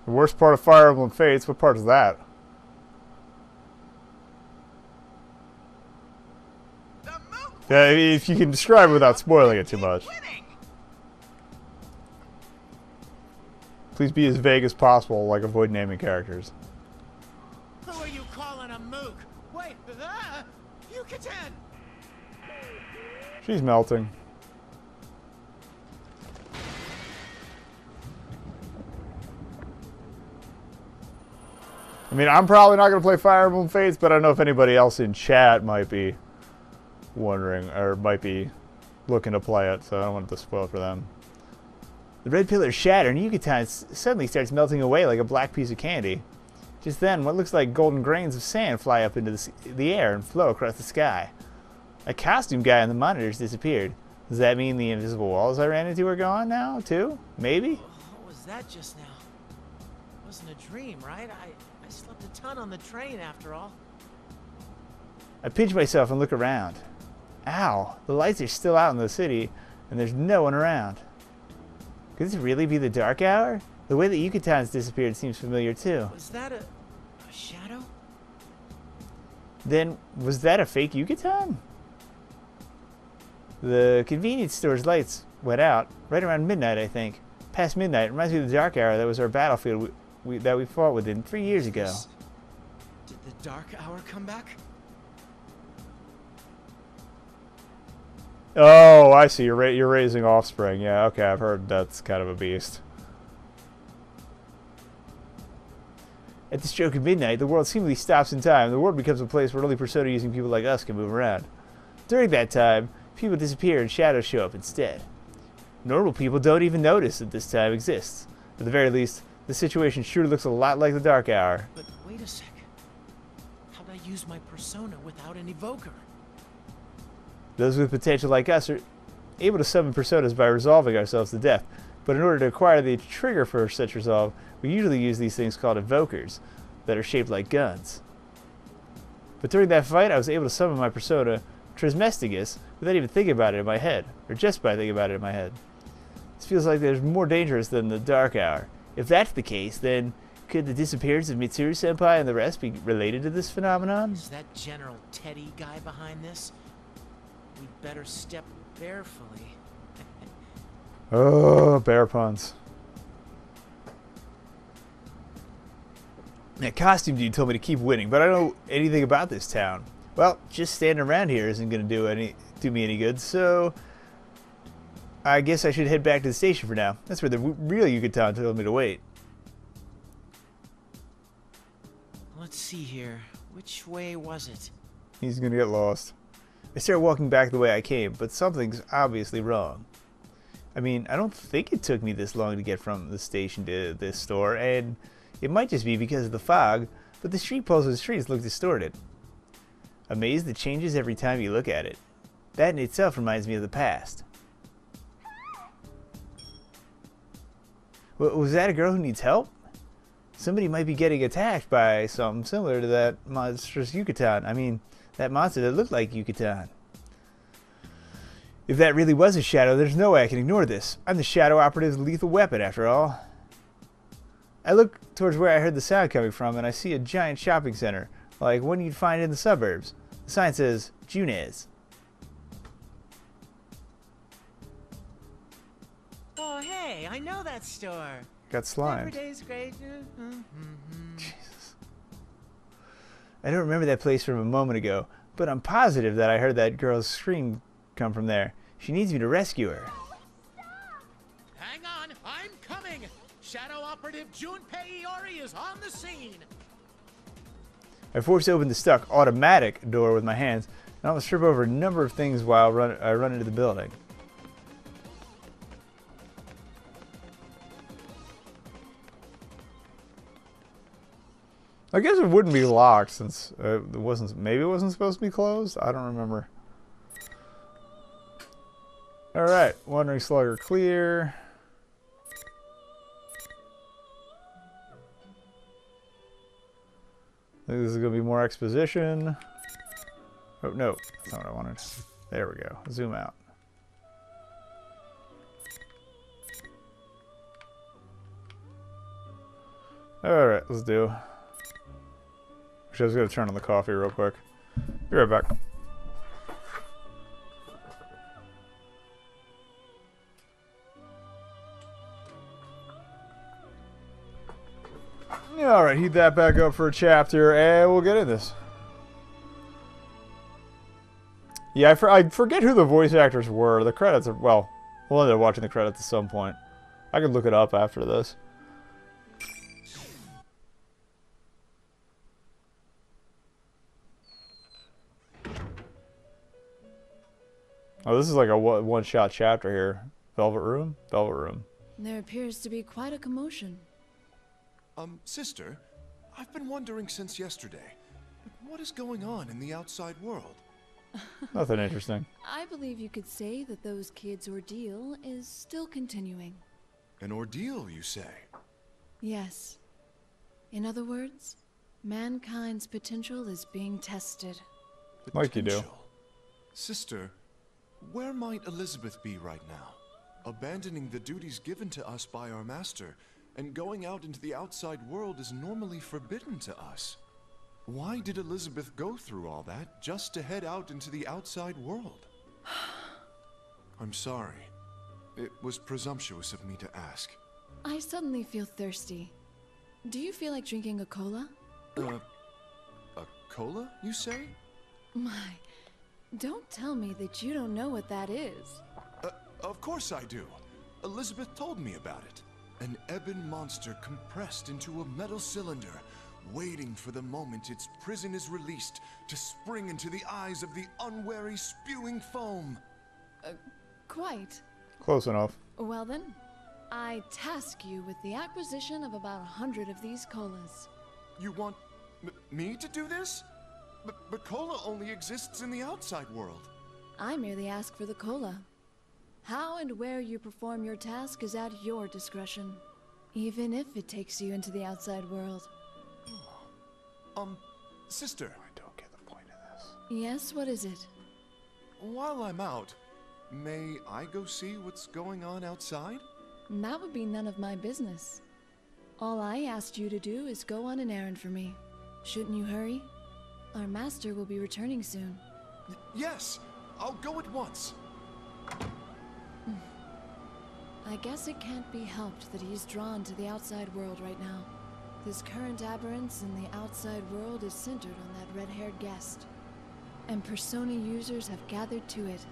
The worst part of Fire Emblem Fates, what part is that? Yeah, if you can describe it without spoiling it too much. Please be as vague as possible, like avoid naming characters. Who are you calling a mook? Wait, Yucatan! She's melting. I mean, I'm probably not going to play Fire Emblem Fates, but I don't know if anybody else in chat might be wondering, or might be looking to play it, so I don't want it to spoil it for them. The red pillars shatter, and Yucatan suddenly starts melting away like a black piece of candy. Just then, what looks like golden grains of sand fly up into the air and flow across the sky. A costume guy on the monitors disappeared. Does that mean the invisible walls I ran into are gone now, too? Maybe? What was that just now? It wasn't a dream, right? I slept a ton on the train after all. I pinch myself and look around. Ow, the lights are still out in the city, and there's no one around. Could this really be the dark hour? The way that Yucatan's disappeared seems familiar too. Was that a shadow? Then, was that a fake Yucatan? The convenience store's lights went out right around midnight, I think. Past midnight. It reminds me of the dark hour that was our battlefield that we fought within 3 years ago. Did the dark hour come back? Oh, I see. You're raising offspring. Yeah, okay. I've heard that's kind of a beast. At the stroke of midnight, the world seemingly stops in time. The world becomes a place where only Persona-using people like us can move around. During that time, people disappear and shadows show up instead. Normal people don't even notice that this time exists. At the very least, the situation sure looks a lot like the Dark Hour. But wait a sec. How'd I use my persona without an evoker? Those with potential like us are able to summon personas by resolving ourselves to death. But in order to acquire the trigger for such resolve, we usually use these things called evokers that are shaped like guns. But during that fight, I was able to summon my persona, Trismegistus, without even thinking about it in my head, or just by thinking about it in my head. This feels like there's more dangerous than the Dark Hour. If that's the case, then could the disappearance of Mitsuru-senpai and the rest be related to this phenomenon? Is that General Teddy guy behind this? We'd better step barefully. Oh, bear puns. That costume dude told me to keep winning, but I don't know anything about this town. Well, just standing around here isn't going to do me any good, so I guess I should head back to the station for now. That's where the real Yucatan told me to wait. Let's see here. Which way was it? He's going to get lost. I start walking back the way I came, but something's obviously wrong. I mean, I don't think it took me this long to get from the station to this store, and it might just be because of the fog, but the street poles and streets look distorted. A maze that changes every time you look at it. That in itself reminds me of the past. Was that a girl who needs help? Somebody might be getting attacked by something similar to that monstrous Yucatan. I mean, that monster that looked like Yucatan. If that really was a shadow, there's no way I can ignore this. I'm the Shadow Operative's lethal weapon, after all. I look towards where I heard the sound coming from, and I see a giant shopping center, like one you'd find in the suburbs. The sign says, Junez. Oh, hey, I know that store. Got slimed. Every day's great. Jesus. I don't remember that place from a moment ago, but I'm positive that I heard that girl's scream come from there. She needs me to rescue her. Hang on, I'm coming. Shadow Operative Junpei Iori is on the scene. I force open the stuck automatic door with my hands, and almost trip over a number of things while I run into the building. I guess it wouldn't be locked since maybe it wasn't supposed to be closed? I don't remember. Alright, Wandering Slugger clear. I think this is going to be more exposition. Oh, no. That's not what I wanted. There we go. Zoom out. Alright, let's do. Actually, I was going to turn on the coffee real quick. Be right back. Alright, heat that back up for a chapter, and we'll get in this. Yeah, I forget who the voice actors were. The credits are, well, we'll end up watching the credits at some point. I could look it up after this. Oh, this is like a one-shot chapter here. Velvet Room? Velvet Room. There appears to be quite a commotion. Sister, I've been wondering since yesterday, what is going on in the outside world? Nothing interesting. I believe you could say that those kids' ordeal is still continuing. An ordeal, you say? Yes. In other words, mankind's potential is being tested. Like you do. Potential. Sister, where might Elizabeth be right now? Abandoning the duties given to us by our master and going out into the outside world is normally forbidden to us. Why did Elizabeth go through all that just to head out into the outside world? I'm sorry. It was presumptuous of me to ask. I suddenly feel thirsty. Do you feel like drinking a cola? A cola, you say? My, don't tell me that you don't know what that is. Of course I do. Elizabeth told me about it. An ebon monster compressed into a metal cylinder, waiting for the moment its prison is released to spring into the eyes of the unwary spewing foam. Quite. Close enough. Well then, I task you with the acquisition of about 100 of these colas. You want me to do this? But cola only exists in the outside world. I merely ask for the cola. How and where you perform your task is at your discretion, even if it takes you into the outside world. Sister. I don't get the point of this. Yes, what is it? While I'm out, may I go see what's going on outside? That would be none of my business. All I asked you to do is go on an errand for me. Shouldn't you hurry? Our master will be returning soon. Yes, I'll go at once. I guess it can't be helped that he's drawn to the outside world right now. This current aberrance in the outside world is centered on that red-haired guest. And Persona users have gathered to it,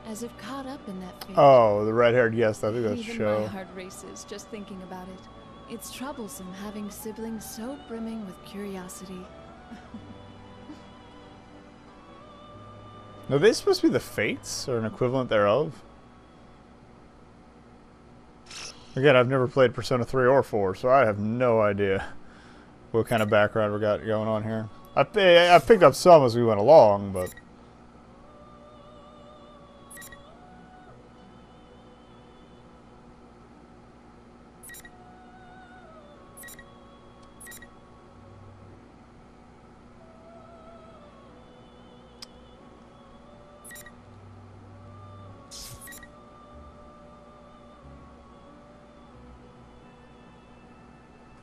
as if caught up in that fate. Oh, the red-haired guest. I think that's Even show. my heart races just thinking about it. It's troublesome having siblings so brimming with curiosity. Are they supposed to be the Fates, or an equivalent thereof? Again, I've never played Persona 3 or 4, so I have no idea what kind of background we got going on here. I picked up some as we went along, but...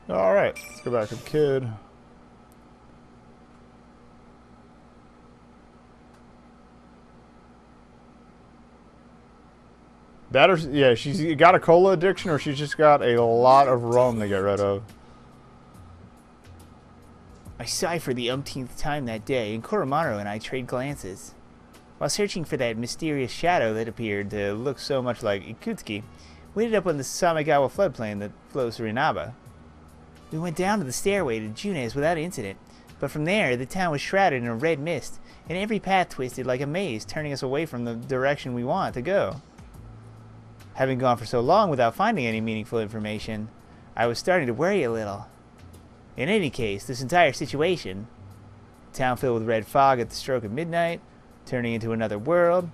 Alright, let's go back to the kid. That or, yeah, she's got a cola addiction or she's just got a lot of rum to get rid of. I sighed for the umpteenth time that day, and Koromaru and I trade glances. While searching for that mysterious shadow that appeared to look so much like Ikutsuki, we ended up on the Samegawa floodplain that flows through Inaba. We went down to the stairway to June's without incident, but from there the town was shrouded in a red mist, and every path twisted like a maze, turning us away from the direction we wanted to go. Having gone for so long without finding any meaningful information, I was starting to worry a little. In any case, this entire situation, a town filled with red fog at the stroke of midnight, turning into another world,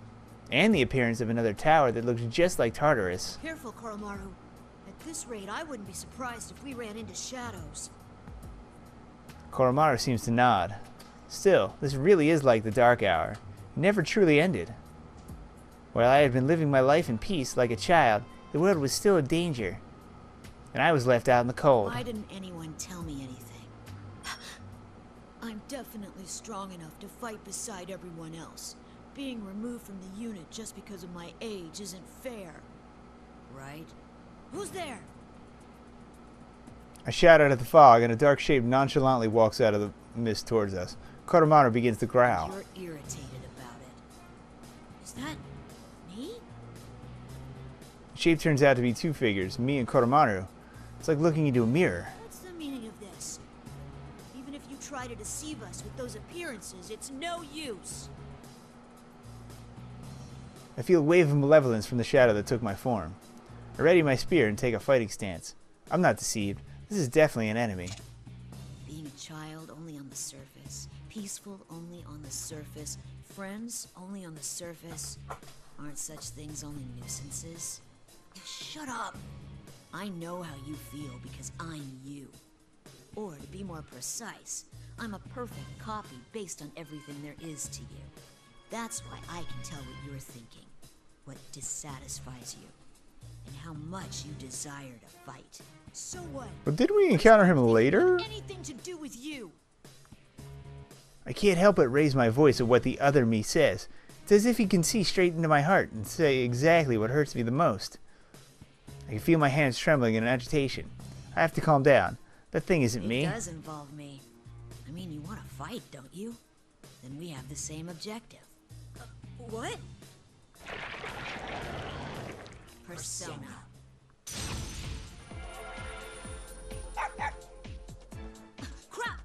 and the appearance of another tower that looked just like Tartarus. Careful, Koromaru. At this rate, I wouldn't be surprised if we ran into shadows. Koromaru seems to nod. Still, this really is like the Dark Hour. It never truly ended. While I had been living my life in peace like a child, the world was still a danger. and I was left out in the cold. Why didn't anyone tell me anything? I'm definitely strong enough to fight beside everyone else. Being removed from the unit just because of my age isn't fair. Right? Who's there? I shout out at the fog, and a dark shape nonchalantly walks out of the mist towards us. Kotomaru begins to growl. You're irritated about it. Is that me? The shape turns out to be two figures, me and Kotomaru. It's like looking into a mirror. What's the meaning of this? Even if you try to deceive us with those appearances, it's no use. I feel a wave of malevolence from the shadow that took my form. I ready my spear and take a fighting stance. I'm not deceived. This is definitely an enemy. Being a child only on the surface, peaceful only on the surface, friends only on the surface. Aren't such things only nuisances? Shut up! I know how you feel because I'm you. Or to be more precise, I'm a perfect copy based on everything there is to you. That's why I can tell what you're thinking, what dissatisfies you, and how much you desire to fight. So what? But did we encounter him later? Anything to do with you? I can't help but raise my voice at what the other me says. It's as if he can see straight into my heart and say exactly what hurts me the most. I can feel my hands trembling in agitation. I have to calm down. That thing isn't me. It does involve me. I mean, you want to fight, don't you? Then we have the same objective. What? Persona. Crap!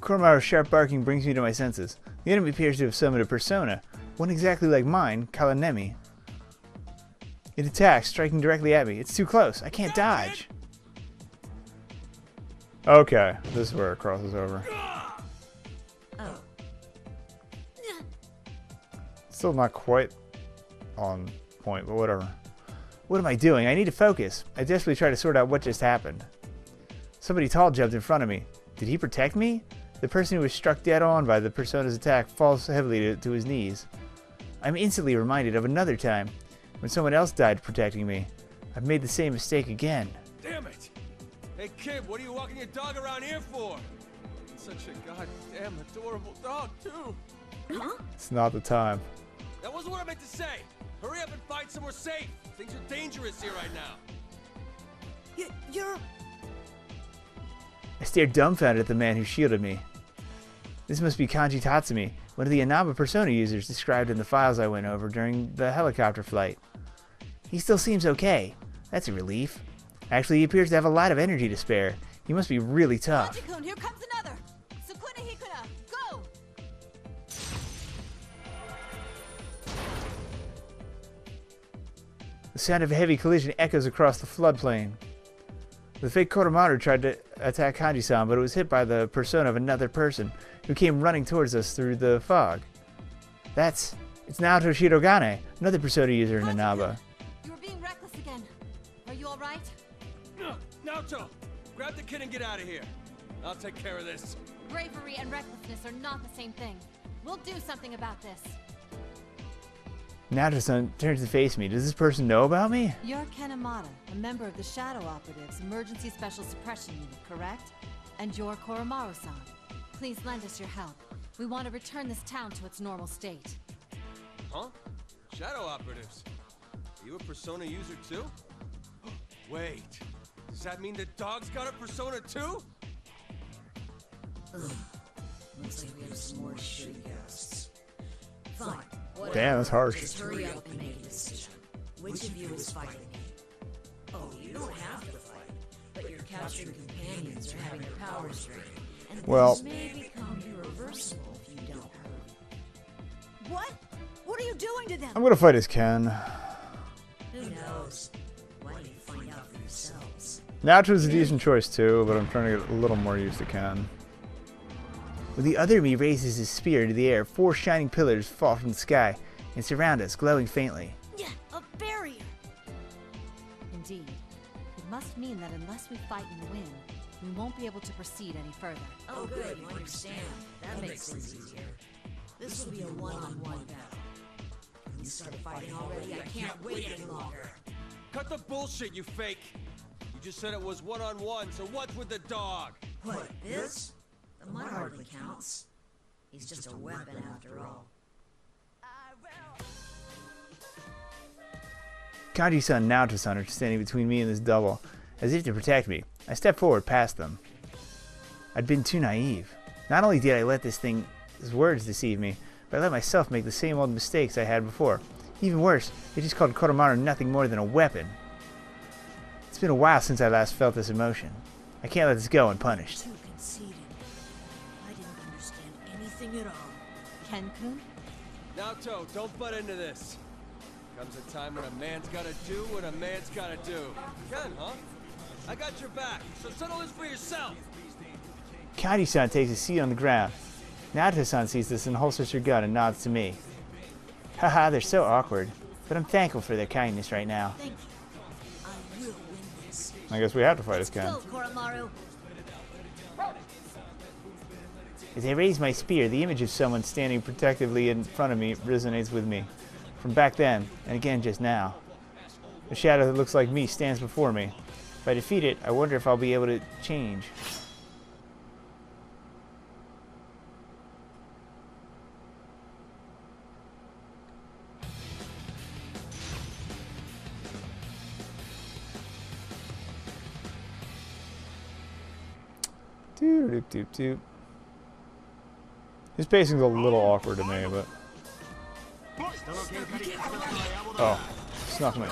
Kotomaru's sharp barking brings me to my senses. The enemy appears to have summoned a persona, one exactly like mine, Kalanemi. It attacks, striking directly at me. It's too close. I can't dodge. Okay, this is where it crosses over. Oh. Still not quite on point, but whatever. What am I doing? I need to focus. I desperately try to sort out what just happened. Somebody tall jumped in front of me. Did he protect me? The person who was struck dead on by the persona's attack falls heavily to his knees. I'm instantly reminded of another time when someone else died protecting me. I've made the same mistake again. Damn it! Hey kid, what are you walking your dog around here for? Such a goddamn adorable dog, too. Huh? It's not the time. That wasn't what I meant to say. Hurry up and find somewhere safe. Things are dangerous here right now. You're... I stared dumbfounded at the man who shielded me. This must be Kanji Tatsumi, one of the Inaba persona users described in the files I went over during the helicopter flight. He still seems okay. That's a relief. Actually, he appears to have a lot of energy to spare. He must be really tough. Hachikun, here comes another! Sukuna Hikuna, go! The sound of a heavy collision echoes across the floodplain. The fake Kotomaru tried to attack Kanji-san, but it was hit by the persona of another person, who came running towards us through the fog. It's Naoto Shirogane, another persona user in Inaba. You were being reckless again. Are you alright? Naoto, grab the kid and get out of here. I'll take care of this. Bravery and recklessness are not the same thing. We'll do something about this. Naoto-san turns to face me. Does this person know about me? You're Kanemata, a member of the Shadow Operatives Emergency Special Suppression Unit, correct? And you're Koromaru-san. Please lend us your help. We want to return this town to its normal state. Huh? Shadow operatives? Are you a persona user too? Wait, does that mean the dog's got a persona too? Looks like we have some more shitty guests. Fine. Damn, that's harsh. Just hurry up and make a decision. Which of you is fighting me? Oh, you don't have to fight, but your captured companions are having their powers drained. And Well- things may become irreversible if you don't hurry. What? What are you doing to them? I'm gonna fight as Ken. Who knows? Why don't you find out for yourselves? Naoto's a decent choice too, but I'm trying to get a little more used to Ken. When the other me raises his spear into the air, 4 shining pillars fall from the sky and surround us, glowing faintly. Yeah, a barrier! Indeed. It must mean that unless we fight and win, we won't be able to proceed any further. Oh good, you understand. That makes things easier. This will be a one-on-one battle. Can we start fighting already? I can't wait any longer. cut the bullshit, you fake. You just said it was one-on-one, so what's with the dog? What, this? The mud hardly counts. He's just a weapon after all. Kanji-san and Naoto-san are standing between me and this double, as if to protect me. I step forward past them. I'd been too naive. Not only did I let his words deceive me, but I let myself make the same old mistakes I had before. Even worse, he just called Koromaru nothing more than a weapon. It's been a while since I last felt this emotion. I can't let this go unpunished. Too conceited. I didn't understand anything at all. Ken-kun? Naoto, don't butt into this. Comes a time when a man's gotta do what a man's gotta do. Ken, huh? I got your back, so settle this for yourself. Kanji-san takes a seat on the ground. Naoto-san sees this and holsters her gun and nods to me. Haha, they're so awkward, but I'm thankful for their kindness right now. Thank you. I will win this. I guess we have to fight this guy. Go, Koromaru. As I raise my spear, the image of someone standing protectively in front of me resonates with me. From back then, and again just now. A shadow that looks like me stands before me. If I defeat it, I wonder if I'll be able to change. Doop. His pacing's a little awkward to me, but... Oh, snuck me.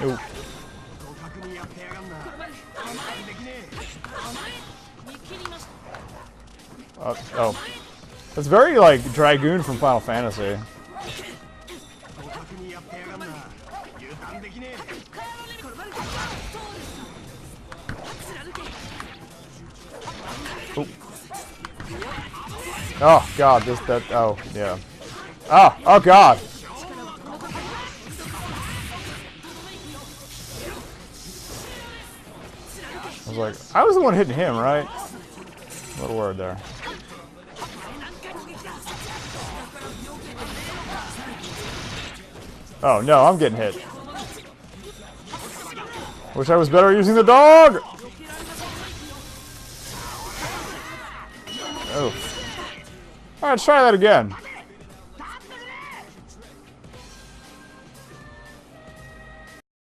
Ooh. Oh. That's very like Dragoon from Final Fantasy. Ooh. Oh god, oh yeah. Oh god. I was like, I was the one hitting him, right? Little word there. Oh no, I'm getting hit. Wish I was better at using the dog! Oh. Alright, let's try that again.